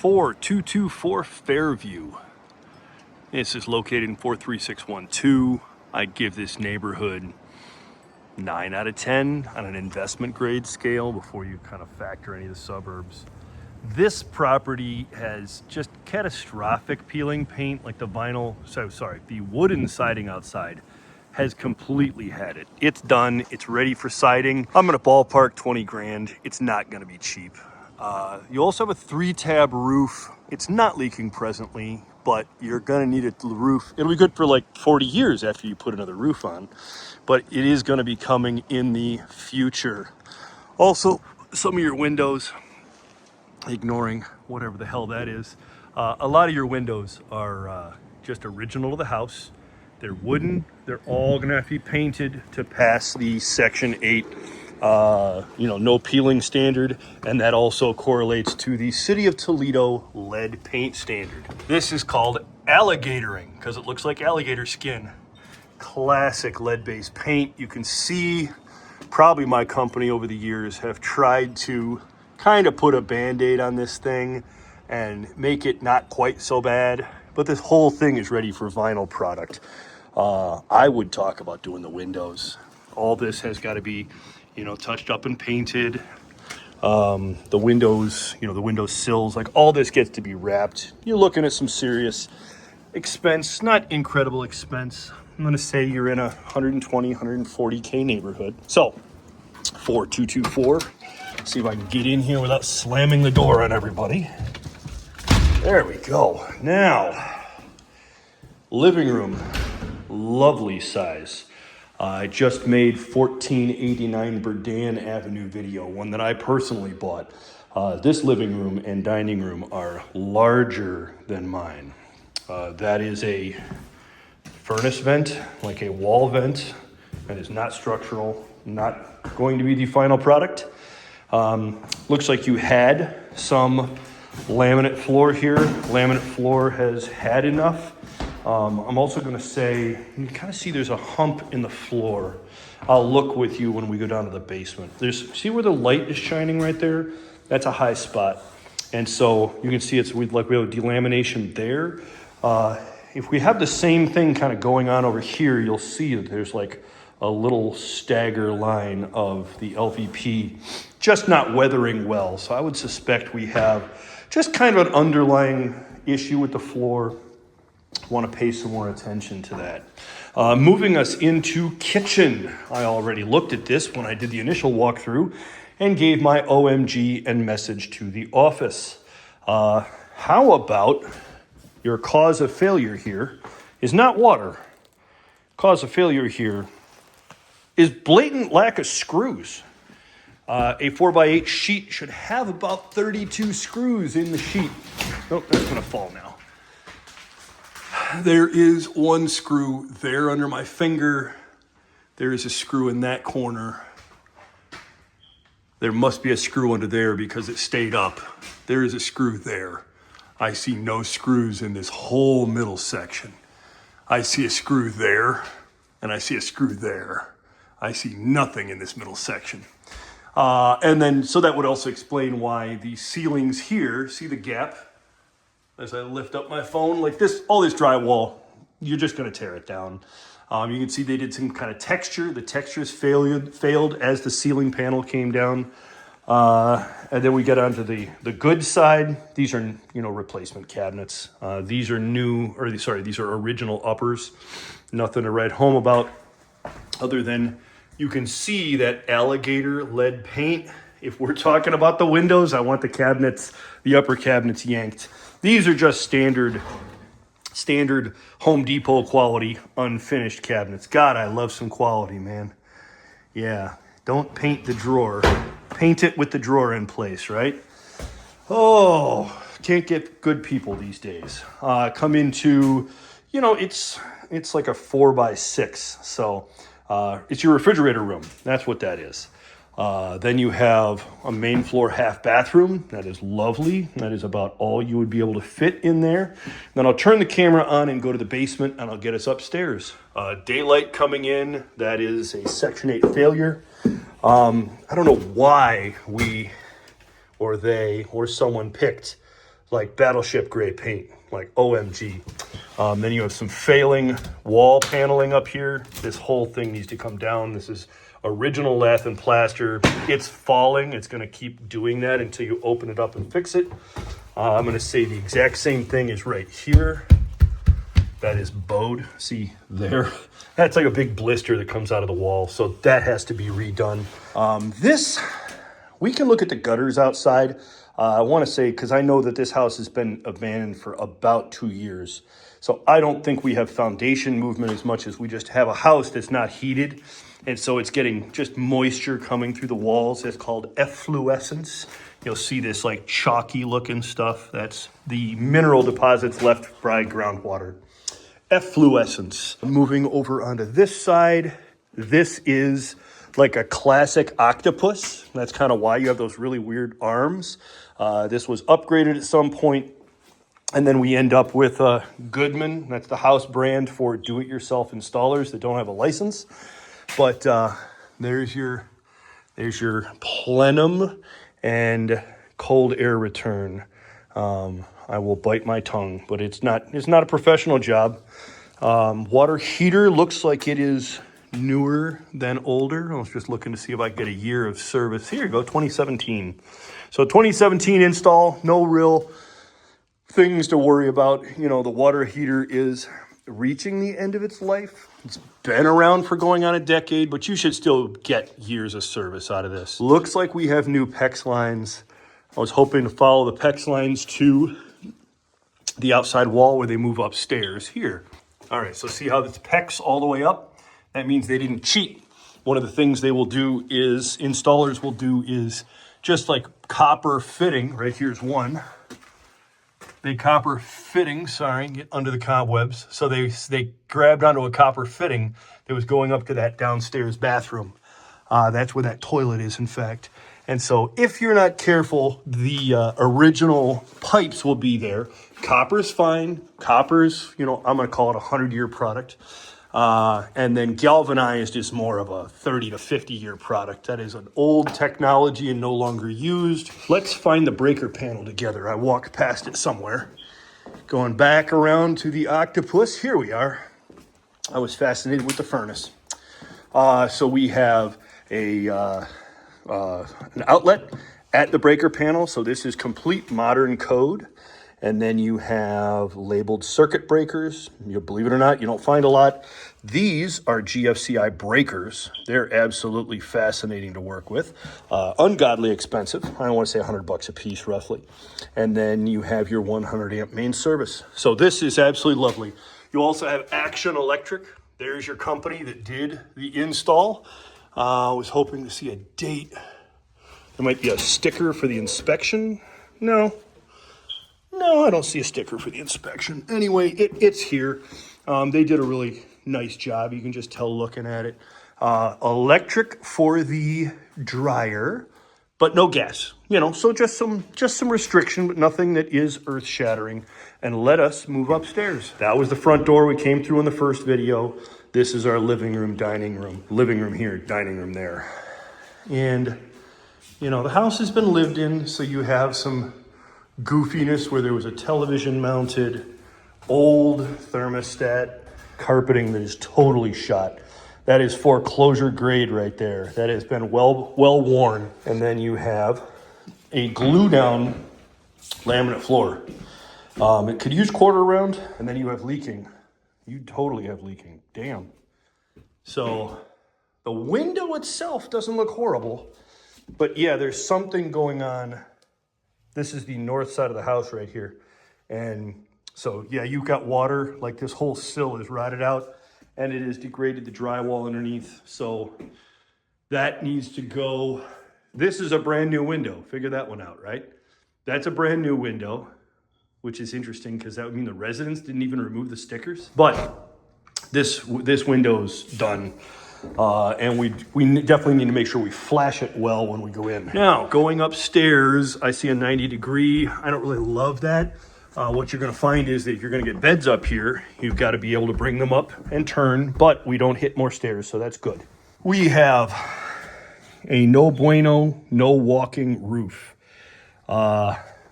4224 Fairview. This is located in 43612. I'd give this neighborhood 9 out of 10 on an investment grade scale before you kind of factor any of the suburbs. This property has just catastrophic peeling paint, like the the wooden siding outside has completely had it. It's done, it's ready for siding. I'm gonna ballpark 20 grand. It's not gonna be cheap. You also have a 3-tab roof. It's not leaking presently, but you're gonna need a roof. It'll be good for like 40 years after you put another roof on, but it is gonna be coming in the future. Also, some of your windows, ignoring whatever the hell that is, a lot of your windows are just original to the house. They're wooden. They're all gonna have to be painted to pass the Section 8 no peeling standard, and that also correlates to the City of Toledo lead paint standard. This is called alligatoring because it looks like alligator skin. Classic lead-based paint. You can see probably my company over the years have tried to kind of put a band-aid on this thing and make it not quite so bad, but this whole thing is ready for vinyl product. I would talk about doing the windows. All this has got to be touched up and painted. The windows, the window sills, like all this gets to be wrapped. You're looking at some serious expense, not incredible expense. I'm gonna say you're in a 120, 140K neighborhood. So 4224, see if I can get in here without slamming the door on everybody. There we go. Now, living room, lovely size. I just made 1489 Berdan Avenue video, one that I personally bought. This living room and dining room are larger than mine. That is a furnace vent, like a wall vent, and is not structural, not going to be the final product. Looks like you had some laminate floor here. Laminate floor has had enough. I'm also going to say, you can kind of see there's a hump in the floor. I'll look with you when we go down to the basement. See where the light is shining right there? That's a high spot. And so you can see we have delamination there. If we have the same thing kind of going on over here, you'll see that there's like a little stagger line of the LVP just not weathering well. So I would suspect we have just kind of an underlying issue with the floor. Want to pay some more attention to that. Moving us into kitchen. I already looked at this when I did the initial walkthrough and gave my OMG and message to the office. How about your cause of failure here is not water. Cause of failure here is blatant lack of screws. A 4x8 sheet should have about 32 screws in the sheet. Oh, that's going to fall now. There is one screw there under my finger. There is a screw in that corner. There must be a screw under there because it stayed up. There is a screw there. I see no screws in this whole middle section. I see a screw there, and I see a screw there. I see nothing in this middle section. So that would also explain why the ceilings here, see the gap? As I lift up my phone, like this, all this drywall, you're just gonna tear it down. You can see they did some kind of texture. The textures failed as the ceiling panel came down. And then we get onto the good side. These are, replacement cabinets. These are these are original uppers. Nothing to write home about other than you can see that alligator lead paint. If we're talking about the windows, I want the upper cabinets yanked. These are just standard Home Depot quality unfinished cabinets. God, I love some quality, man. Yeah, don't paint the drawer. Paint it with the drawer in place, right? Oh, can't get good people these days. Come into, it's like a 4x6. So it's your refrigerator room. That's what that is. Then you have a main floor half bathroom. That is lovely. That is about all you would be able to fit in there. Then I'll turn the camera on and go to the basement and I'll get us upstairs. Daylight coming in. That is a Section 8 failure. I don't know why we or they or someone picked like battleship gray paint, like OMG. Then you have some failing wall paneling up here. This whole thing needs to come down. This is original lath and plaster. It's falling. It's going to keep doing that until you open it up and fix it. I'm going to say the exact same thing is right here. That is bowed. See there? That's like a big blister that comes out of the wall. So that has to be redone. We can look at the gutters outside. I want to say, because I know that this house has been abandoned for about 2 years. So I don't think we have foundation movement as much as we just have a house that's not heated. And so it's getting just moisture coming through the walls. It's called efflorescence. You'll see this like chalky looking stuff. That's the mineral deposits left by groundwater. Efflorescence. Moving over onto this side, this is like a classic octopus. That's kind of why you have those really weird arms. This was upgraded at some point, and then we end up with Goodman. That's the house brand for do-it-yourself installers that don't have a license. But there's your plenum and cold air return. I will bite my tongue, but it's not a professional job. Water heater looks like it is newer than older. I was just looking to see if I could get a year of service. Here you go, 2017. So 2017 install, no real things to worry about. You know, the water heater is reaching the end of its life. It's been around for going on a decade, but you should still get years of service out of this. Looks like we have new PEX lines. I was hoping to follow the PEX lines to the outside wall where they move upstairs here. All right, so see how this PEX all the way up? That means they didn't cheat. One of the things they will do is, installers will do is just like copper fitting, right here's one. Big copper fitting, get under the cobwebs. So they grabbed onto a copper fitting that was going up to that downstairs bathroom. That's where that toilet is, in fact. And so if you're not careful, the original pipes will be there. Copper's fine. Copper's, I'm going to call it a 100-year product. And then galvanized is more of a 30 to 50-year product. That is an old technology and no longer used. Let's find the breaker panel together. I walked past it somewhere. Going back around to the octopus. Here we are. I was fascinated with the furnace. So we have an outlet at the breaker panel. So this is complete modern code. And then you have labeled circuit breakers. You believe it or not, you don't find a lot. These are GFCI breakers. They're absolutely fascinating to work with. Ungodly expensive. I want to say $100 a piece roughly. And then you have your 100 amp main service. So this is absolutely lovely. You also have Action Electric. There's your company that did the install. I was hoping to see a date. There might be a sticker for the inspection. No, I don't see a sticker for the inspection. Anyway, it's here. They did a really nice job. You can just tell looking at it. Electric for the dryer, but no gas. So just some restriction, but nothing that is earth-shattering. And let us move upstairs. That was the front door we came through in the first video. This is our living room, dining room. Living room here, dining room there. And, the house has been lived in, so you have some goofiness where there was a television mounted old thermostat, carpeting that is totally shot. That is foreclosure grade right there. That has been well worn. And then you have a glue down laminate floor. It could use quarter round, and then you have leaking. You totally have leaking. Damn. So the window itself doesn't look horrible, but yeah, there's something going on. This is the north side of the house right here. And so, yeah, you've got water, like this whole sill is rotted out and it has degraded the drywall underneath. So that needs to go. This is a brand new window. Figure that one out, right? That's a brand new window, which is interesting because that would mean the residents didn't even remove the stickers. But this window's done. And we definitely need to make sure we flash it well when we go in. Now, going upstairs, I see a 90-degree. I don't really love that. What you're going to find is that if you're going to get beds up here, you've got to be able to bring them up and turn, but we don't hit more stairs, so that's good. We have a no bueno, no walking roof.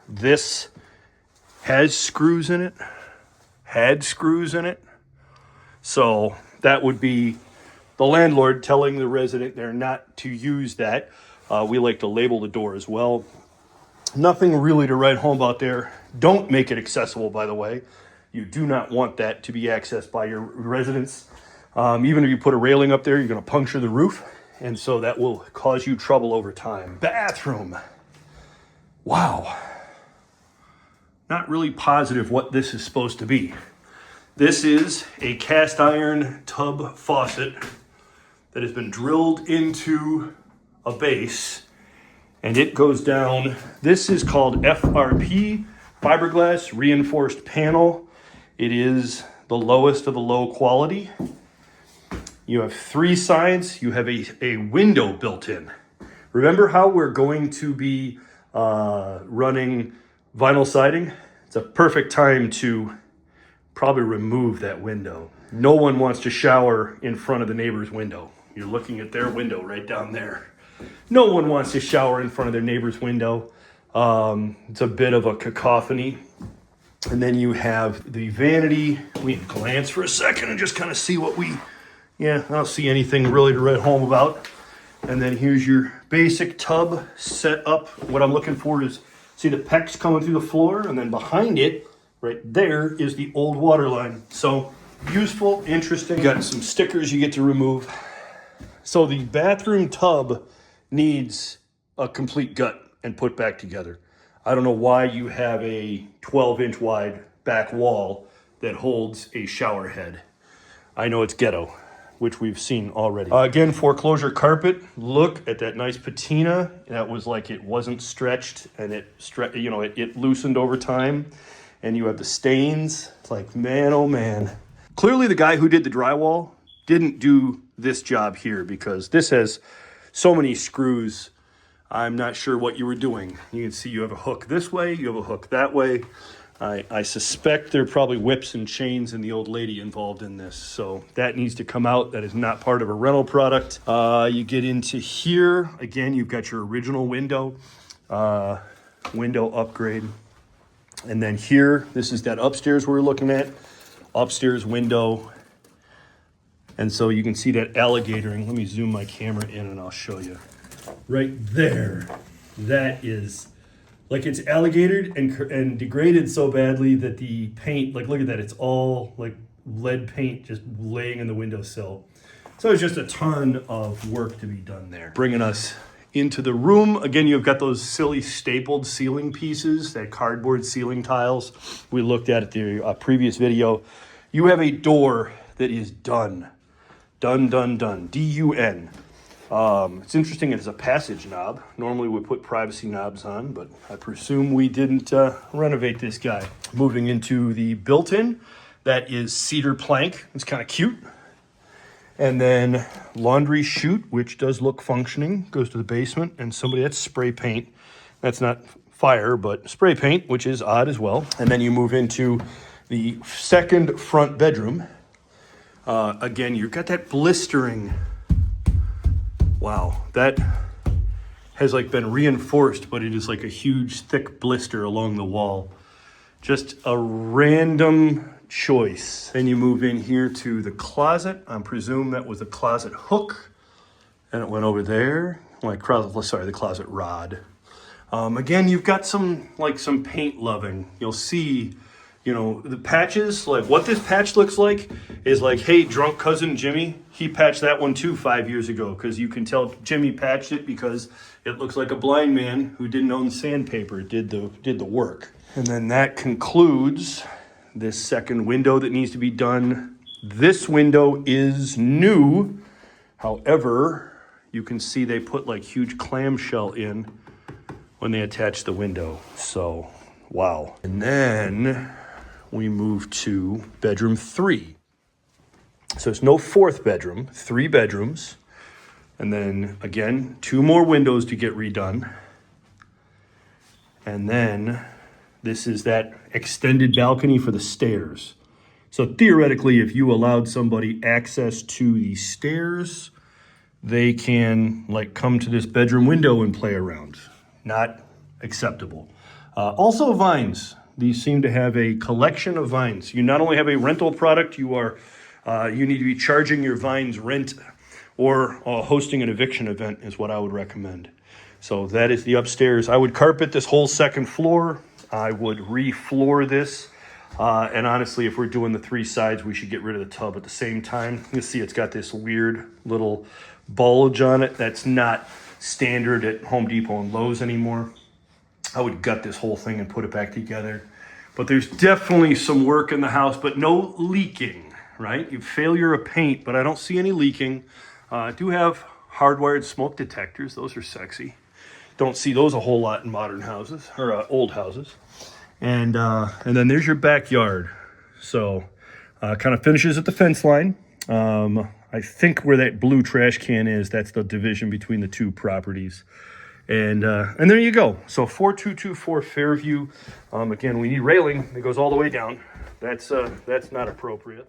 This has screws in it, had screws in it. So that would be the landlord telling the resident they're not to use that. We like to label the door as well. Nothing really to write home about there. Don't make it accessible, by the way. You do not want that to be accessed by your residents. Even if you put a railing up there, you're going to puncture the roof. And so that will cause you trouble over time. Bathroom. Wow. Not really positive what this is supposed to be. This is a cast iron tub faucet that has been drilled into a base, and it goes down. This is called FRP, fiberglass reinforced panel. It is the lowest of the low quality. You have 3 sides. You have a window built in. Remember how we're going to be running vinyl siding? It's a perfect time to probably remove that window. No one wants to shower in front of the neighbor's window. You're looking at their window right down there. No one wants to shower in front of their neighbor's window. It's a bit of a cacophony. And then you have the vanity. We can glance for a second and just kind of see what I don't see anything really to write home about. And then here's your basic tub set up. What I'm looking for is, see the PEX coming through the floor, and then behind it, right there, is the old water line. So useful, interesting. You got some stickers you get to remove. So the bathroom tub needs a complete gut and put back together. I don't know why you have a 12-inch wide back wall that holds a shower head. I know it's ghetto, which we've seen already. Again, foreclosure carpet. Look at that nice patina. That was like it wasn't stretched, and it loosened over time. And you have the stains. It's like, man, oh man. Clearly the guy who did the drywall didn't do this job here, because this has so many screws. I'm not sure what you were doing. You can see you have a hook this way, you have a hook that way. I suspect there are probably whips and chains and the old lady involved in this. So that needs to come out. That is not part of a rental product. You get into here. Again, you've got your original window upgrade. And then here, this is that upstairs we're looking at. Upstairs window. And so you can see that alligatoring. Let me zoom my camera in and I'll show you. Right there. That is... like, it's alligatored and degraded so badly that the paint, like, look at that. It's all like lead paint just laying in the windowsill. So it's just a ton of work to be done there. Bringing us into the room. Again, you've got those silly stapled ceiling pieces, that cardboard ceiling tiles we looked at the previous video. You have a door that is done. Done. D-U-N. It's interesting, it's a passage knob. Normally we put privacy knobs on, but I presume we didn't renovate this guy. Moving into the built-in, that is cedar plank. It's kind of cute. And then laundry chute, which does look functioning, goes to the basement, and that's spray paint. That's not fire, but spray paint, which is odd as well. And then you move into the second front bedroom. Again, you've got that blistering. Wow, that has like been reinforced, but it is like a huge thick blister along the wall. Just a random choice. Then you move in here to the closet. I presume that was a closet hook, and it went over there. The closet rod. Again, you've got some paint loving. You'll see, the patches, like what this patch looks like is like, hey, drunk cousin Jimmy, he patched that one too 5 years ago, because you can tell Jimmy patched it because it looks like a blind man who didn't own sandpaper did the work. And then that concludes this second window that needs to be done. This window is new. However, you can see they put like huge clamshell in when they attach the window. So, wow. And then we move to bedroom 3. So it's no 4th bedroom, 3 bedrooms. And then again, 2 more windows to get redone. And then this is that extended balcony for the stairs. So theoretically, if you allowed somebody access to the stairs, they can come to this bedroom window and play around. Not acceptable. Also vines. These seem to have a collection of vines. You not only have a rental product, you need to be charging your vines rent or hosting an eviction event is what I would recommend. So that is the upstairs. I would carpet this whole second floor. I would re-floor this. And honestly, if we're doing the 3 sides, we should get rid of the tub at the same time. You see it's got this weird little bulge on it that's not standard at Home Depot and Lowe's anymore. I would gut this whole thing and put it back together. But there's definitely some work in the house, but no leaking, right? You failure of paint, but I don't see any leaking. I do have hardwired smoke detectors. Those are sexy. Don't see those a whole lot in modern houses or old houses. And then there's your backyard. So kind of finishes at the fence line. I think where that blue trash can is, that's the division between the 2 properties. And there you go. So 4224 Fairview. Again, we need railing that goes all the way down. That's not appropriate.